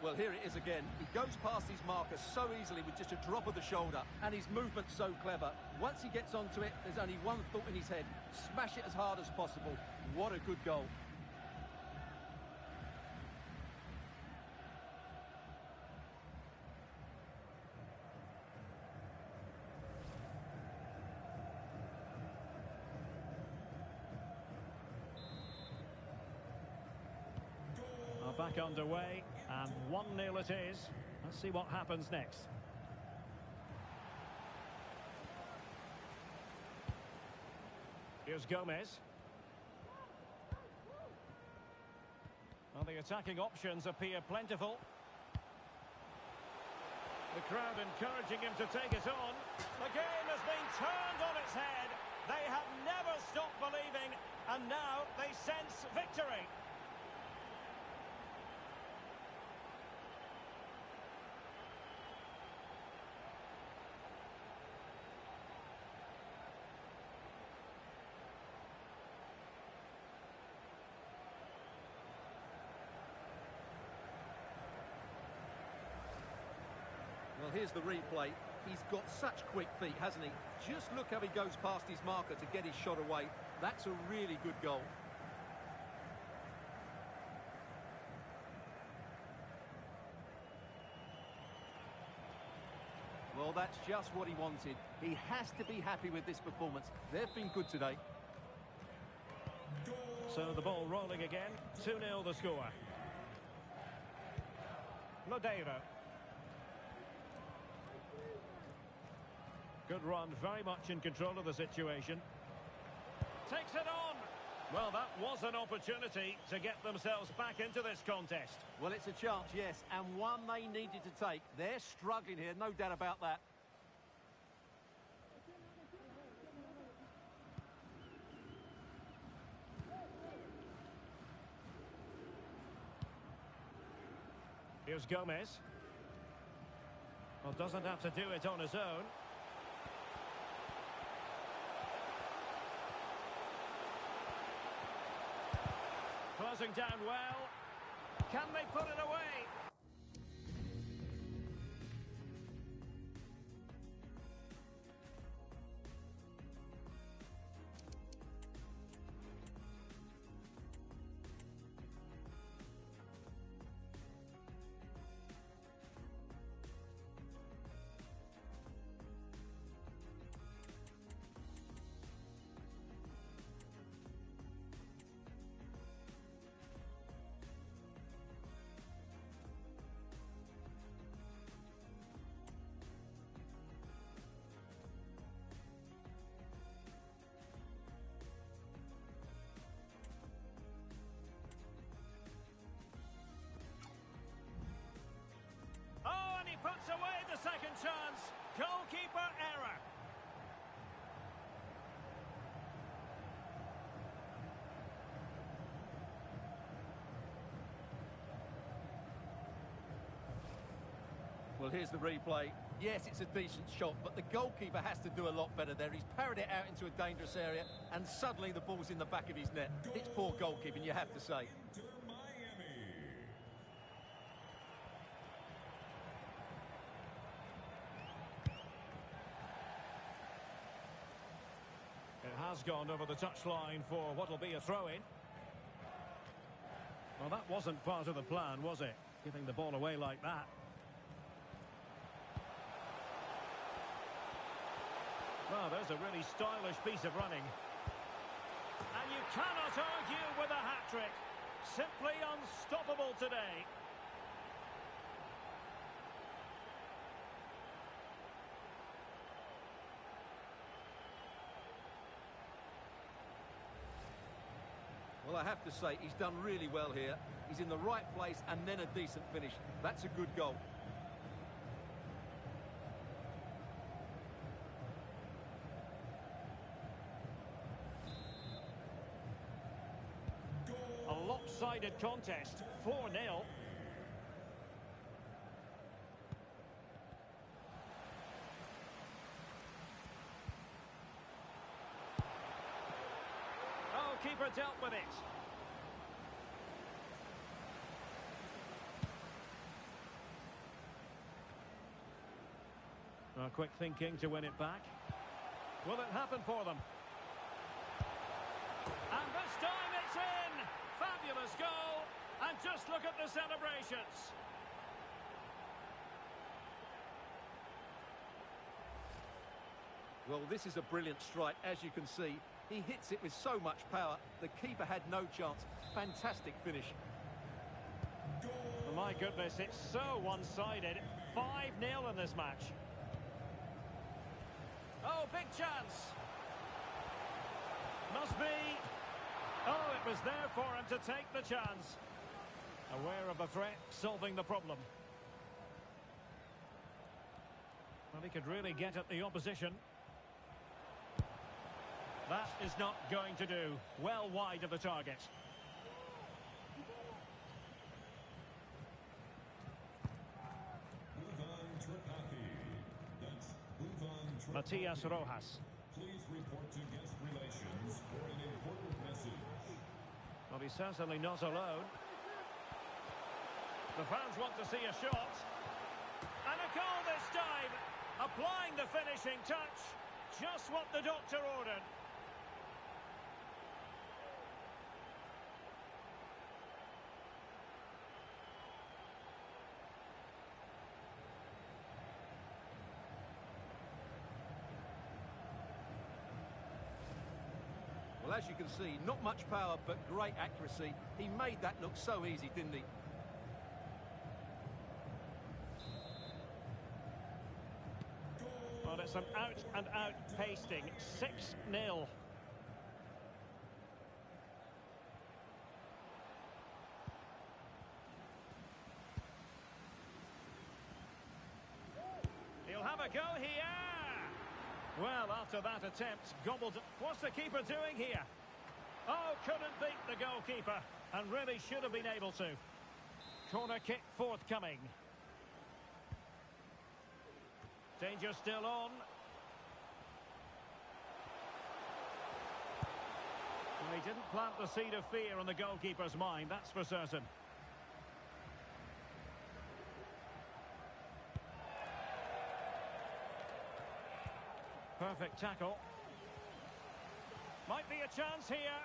Well, here it is again. He goes past his marker so easily with just a drop of the shoulder, and his movement's so clever. Once he gets onto it, there's only one thought in his head: smash it as hard as possible. What a good goal. Back underway, and 1-0 it is. Let's see what happens next. Here's Gomez. Well, the attacking options appear plentiful. The crowd encouraging him to take it on. The game has been turned on its head. They have never stopped believing, and now they sense victory. Well, here's the replay. He's got such quick feet, hasn't he? Just look how he goes past his marker to get his shot away. That's a really good goal. Well, that's just what he wanted. He has to be happy with this performance. They've been good today. So the ball rolling again. 2-0 the score. Lodeiro. Good run, very much in control of the situation. Takes it on. Well, that was an opportunity to get themselves back into this contest. Well, it's a chance, yes, and one they needed to take. They're struggling here, no doubt about that. Here's Gomez. Well, doesn't have to do it on his own. Closing down well. Can they put it away? Oh, and he puts away the second chance. Goalkeeper error. Well, here's the replay. Yes, it's a decent shot, but the goalkeeper has to do a lot better there. He's parried it out into a dangerous area, and suddenly the ball's in the back of his net. It's poor goalkeeping, you have to say. It has gone over the touchline for what will be a throw-in. Well, that wasn't part of the plan, was it? Giving the ball away like that. Well, there's a really stylish piece of running. And you cannot argue with a hat-trick. Simply unstoppable today. Well, I have to say, he's done really well here. He's in the right place and then a decent finish. That's a good goal. A lopsided contest, 4-0. Oh, keeper dealt with it. Well, quick thinking to win it back. Will it happen for them? And this time it's in! Fabulous goal! And just look at the celebrations. Well, this is a brilliant strike, as you can see. He hits it with so much power. The keeper had no chance. Fantastic finish. Oh, my goodness, it's so one-sided. 5-0 in this match. Oh, big chance. Must be. Oh, it was there for him to take the chance. Aware of the threat, solving the problem. Well, he could really get at the opposition. That is not going to do. Well wide of the target. Matias Rojas. Please report to guest relations for an important message. Well, he's certainly not alone. The fans want to see a shot. And a goal this time. Applying the finishing touch. Just what the doctor ordered. Well, as you can see, not much power, but great accuracy. He made that look so easy, didn't he? Well, it's an out-and-out pasting. 6-0. He'll have a go here. Well, after that attempt, gobbled. What's the keeper doing here? Oh, couldn't beat the goalkeeper, and really should have been able to. Corner kick forthcoming. Danger still on. Well, he didn't plant the seed of fear in the goalkeeper's mind, that's for certain. Perfect tackle. Might be a chance here.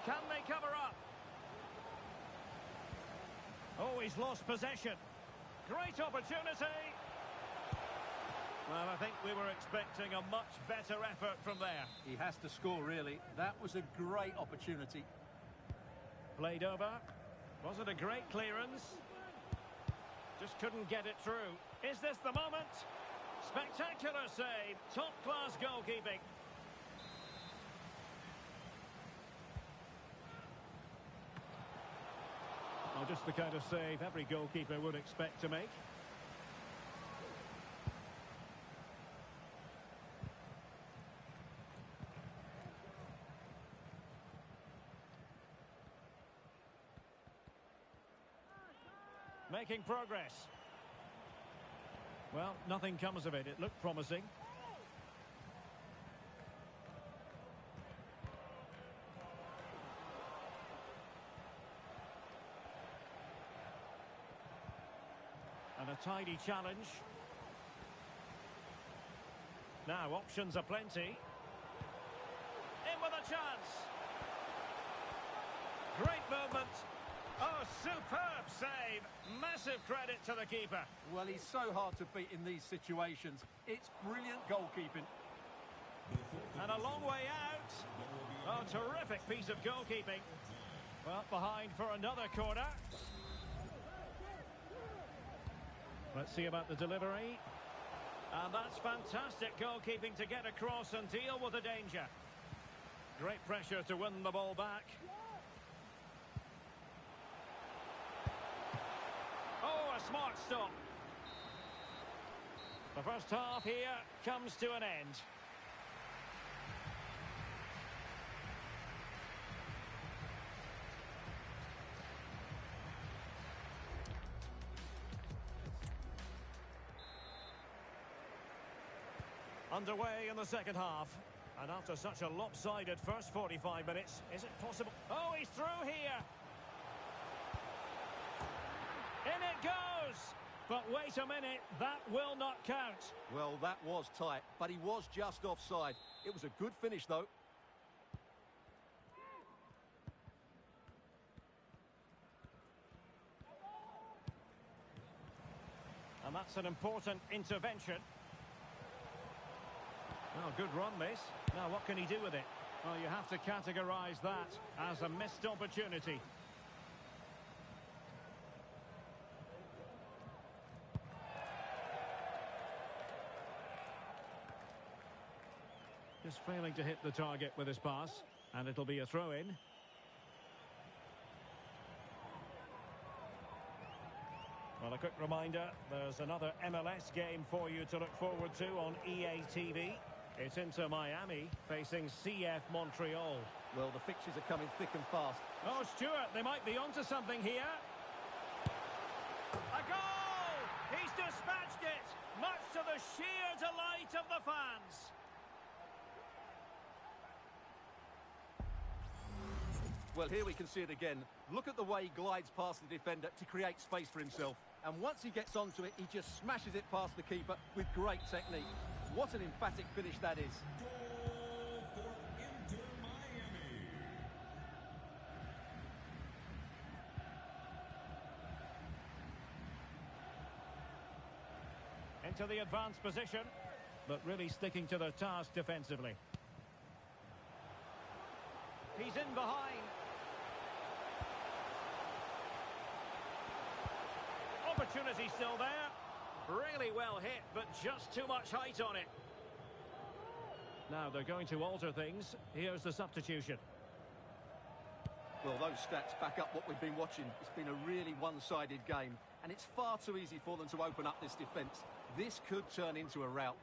Can they cover up? Oh, he's lost possession. Great opportunity. Well, I think we were expecting a much better effort from there. He has to score, really. That was a great opportunity. Played over. Was it a great clearance? Just couldn't get it through. Is this the moment? Spectacular save. Top-class goalkeeping. Well, just the kind of save every goalkeeper would expect to make. Making progress. Well, nothing comes of it. It looked promising. And a tidy challenge. Now, options are plenty. In with a chance. Great movement. Oh, superb save. Massive credit to the keeper. Well, he's so hard to beat in these situations. It's brilliant goalkeeping. And a long way out. Oh, terrific piece of goalkeeping. Well, behind for another corner. Let's see about the delivery. And that's fantastic goalkeeping to get across and deal with the danger. Great pressure to win the ball back. Oh, a smart stop. The first half here comes to an end. Underway in the second half. And after such a lopsided first 45 minutes, is it possible? Oh, he's through here. In it goes. But wait a minute, that will not count. Well, that was tight, but he was just offside. It was a good finish, though. And that's an important intervention. Oh, good run, this. Now, what can he do with it? Well, you have to categorise that as a missed opportunity. Just failing to hit the target with his pass. And it'll be a throw-in. Well, a quick reminder, there's another MLS game for you to look forward to on EA TV. It's Inter Miami facing CF Montreal. Well, the fixtures are coming thick and fast. Oh, Stuart, they might be onto something here. A goal! He's dispatched it, much to the sheer delight of the fans. Well, here we can see it again. Look at the way he glides past the defender to create space for himself. And once he gets onto it, he just smashes it past the keeper with great technique. What an emphatic finish that is. Goal for Inter Miami. Into the advanced position, but really sticking to their task defensively. He's in behind. Opportunity still there. Really well hit, but just too much height on it. Now they're going to alter things. Here's the substitution. Well, those stats back up what we've been watching. It's been a really one-sided game, and it's far too easy for them to open up this defence. This could turn into a rout.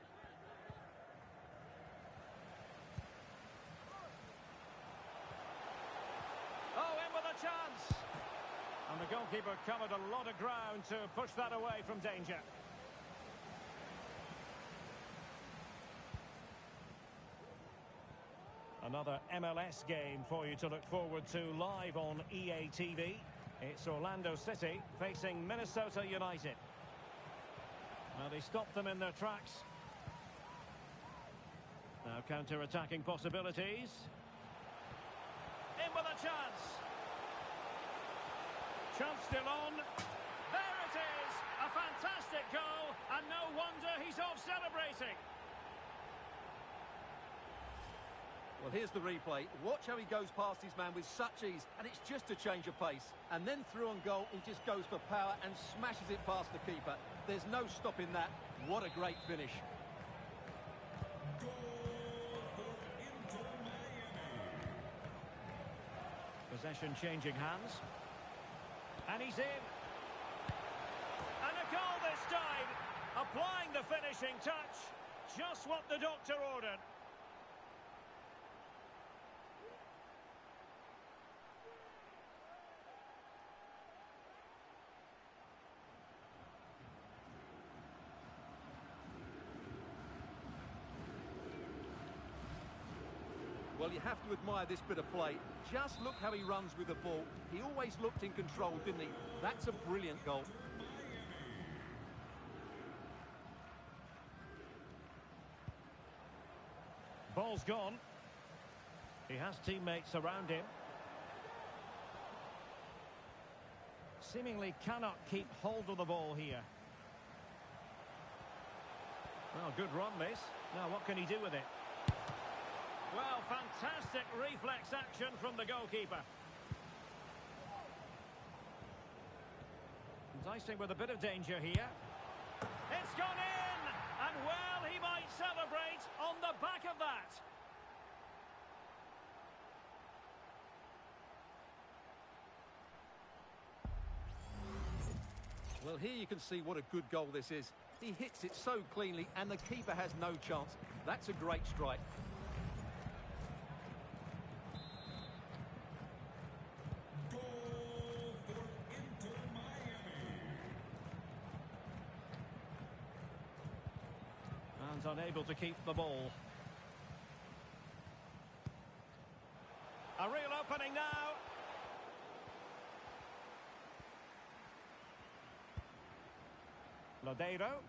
Oh, in with a chance. And the goalkeeper covered a lot of ground to push that away from danger. Another MLS game for you to look forward to live on EA TV. It's Orlando City facing Minnesota United. Now they stopped them in their tracks. Now counter-attacking possibilities. In with a chance. Chance still on. There it is! A fantastic goal, and no wonder he's off celebrating. Well, here's the replay. Watch how he goes past his man with such ease, and it's just a change of pace. And then through on goal, he just goes for power and smashes it past the keeper. There's no stopping that. What a great finish. Goal for Inter Miami. Possession changing hands. And he's in. And a goal this time. Applying the finishing touch. Just what the doctor ordered. Well, you have to admire this bit of play. Just look how he runs with the ball. He always looked in control, didn't he? That's a brilliant goal. Ball's gone. He has teammates around him. seemingly cannot keep hold of the ball here. Well, good run, this. Now, what can he do with it? Well, fantastic reflex action from the goalkeeper. Dicing with a bit of danger here. It's gone in! And, well, he might celebrate on the back of that. Well, here you can see what a good goal this is. He hits it so cleanly, and the keeper has no chance. That's a great strike. Goal for Inter Miami. And unable to keep the ball. A real opening now. Lodeiro.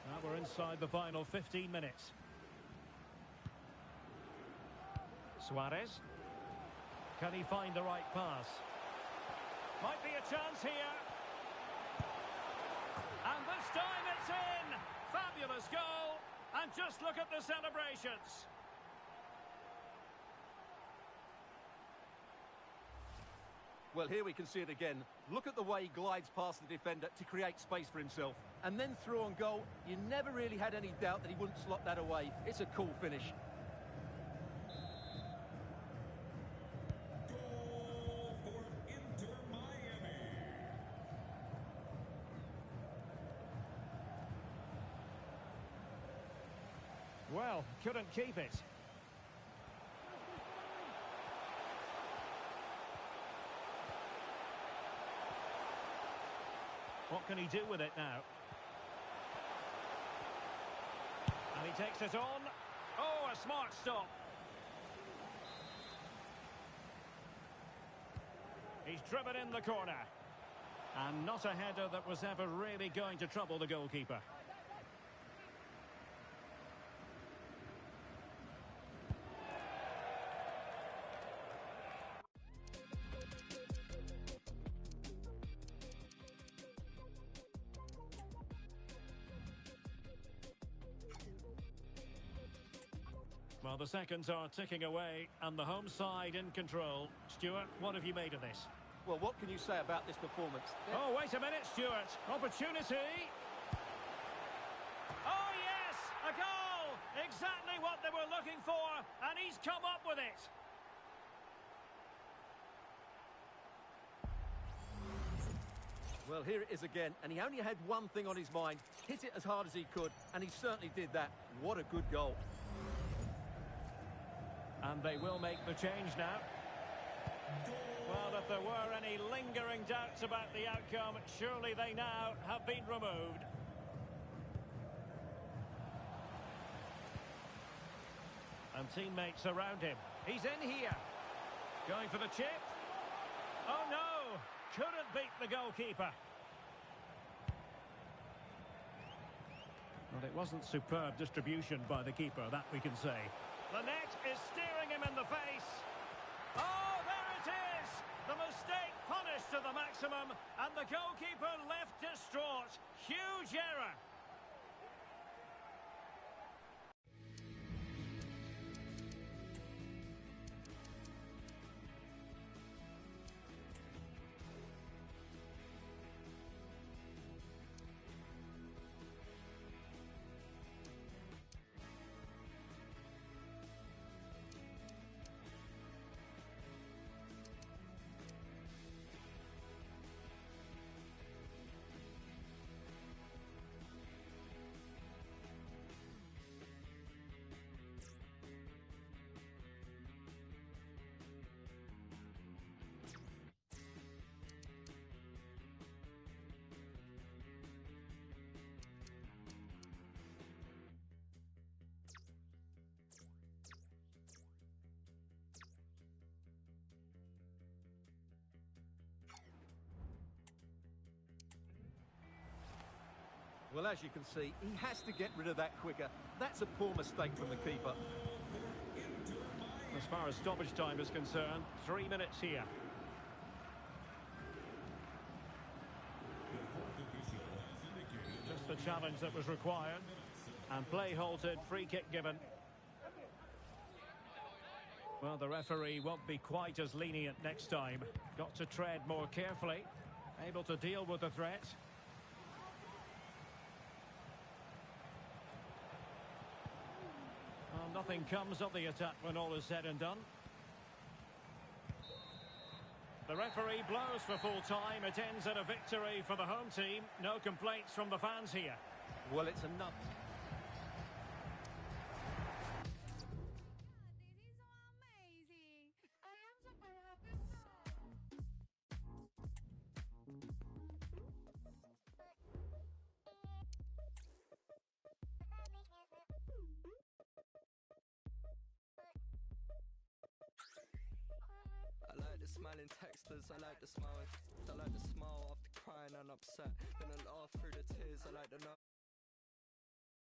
Now we're inside the final 15 minutes. Suarez. Can he find the right pass? Might be a chance here. And this time it's in! Fabulous goal! And just look at the celebrations. Well, here we can see it again. Look at the way he glides past the defender to create space for himself. And then through on goal, you never really had any doubt that he wouldn't slot that away. It's a cool finish. Goal for Inter Miami. Well, couldn't keep it. What can he do with it now? And he takes it on. Oh, a smart stop. He's driven in the corner. And not a header that was ever really going to trouble the goalkeeper. Well, the seconds are ticking away, and the home side in control. Stuart, what have you made of this? Well, what can you say about this performance? Oh, wait a minute, Stuart. Opportunity. Oh, yes! A goal! Exactly what they were looking for, and he's come up with it. Well, here it is again, and he only had one thing on his mind. Hit it as hard as he could, and he certainly did that. What a good goal. And they will make the change now. Well, if there were any lingering doubts about the outcome, surely they now have been removed. And teammates around him. He's in here. Going for the chip. Oh, no! Couldn't beat the goalkeeper. Well, it wasn't superb distribution by the keeper, that we can say. The net is staring him in the face. Oh, there it is! The mistake punished to the maximum, and the goalkeeper left distraught. Huge error. Well, as you can see, he has to get rid of that quicker. That's a poor mistake from the keeper. The As far as stoppage time is concerned, 3 minutes here. The fourth official has indicated Just the challenge that was required. And play halted, free kick given. Well, the referee won't be quite as lenient next time. Got to tread more carefully. Able to deal with the threat. Well, nothing comes of the attack when all is said and done. The referee blows for full time. It ends in a victory for the home team. No complaints from the fans here. Well, it's enough. I like the smiling texters, I like the smile. I like the smile after crying and upset. Then I laugh through the tears, I like the